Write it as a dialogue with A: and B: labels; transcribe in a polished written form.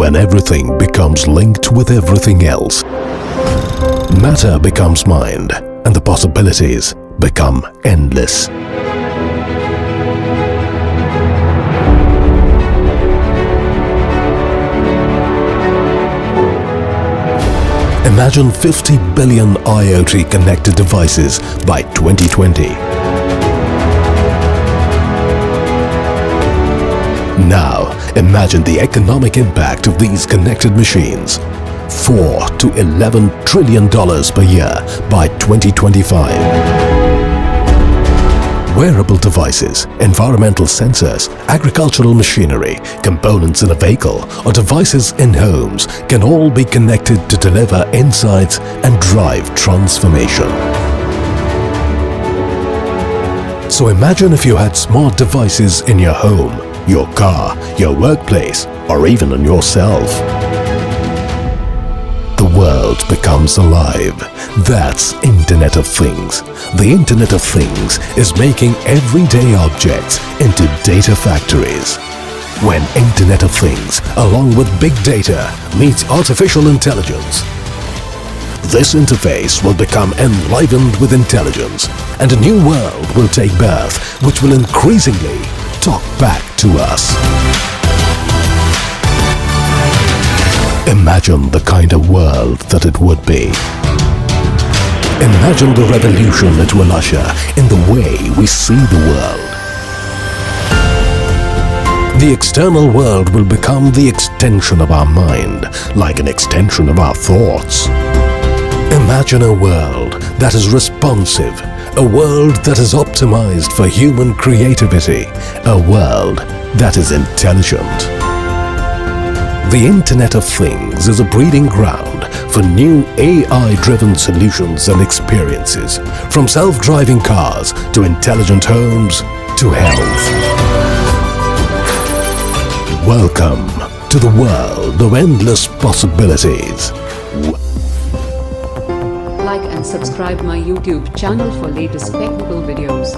A: when everything becomes linked with everything else. Matter becomes mind, and the possibilities become endless. Imagine 50 billion IoT connected devices by 2020. Now, imagine the economic impact of these connected machines. $4 to $11 trillion per year by 2025. Wearable devices, environmental sensors, agricultural machinery, components in a vehicle, or devices in homes can all be connected to deliver insights and drive transformation. So imagine if you had smart devices in your home, your car, your workplace, or even on yourself. The world becomes alive. That's Internet of Things. The Internet of Things is making everyday objects into data factories. When Internet of Things, along with big data, meets artificial intelligence, this interface will become enlivened with intelligence, and a new world will take birth, which will increasingly talk back to us. Imagine the kind of world that it would be. Imagine the revolution it will usher in the way we see the world. The external world will become the extension of our mind, like an extension of our thoughts. Imagine a world that is responsive, a world that is optimized for human creativity, a world that is intelligent. The Internet of Things is a breeding ground for new AI-driven solutions and experiences, from self-driving cars to intelligent homes to health. Welcome to the world of endless possibilities.
B: Like and subscribe my YouTube channel for latest technical videos.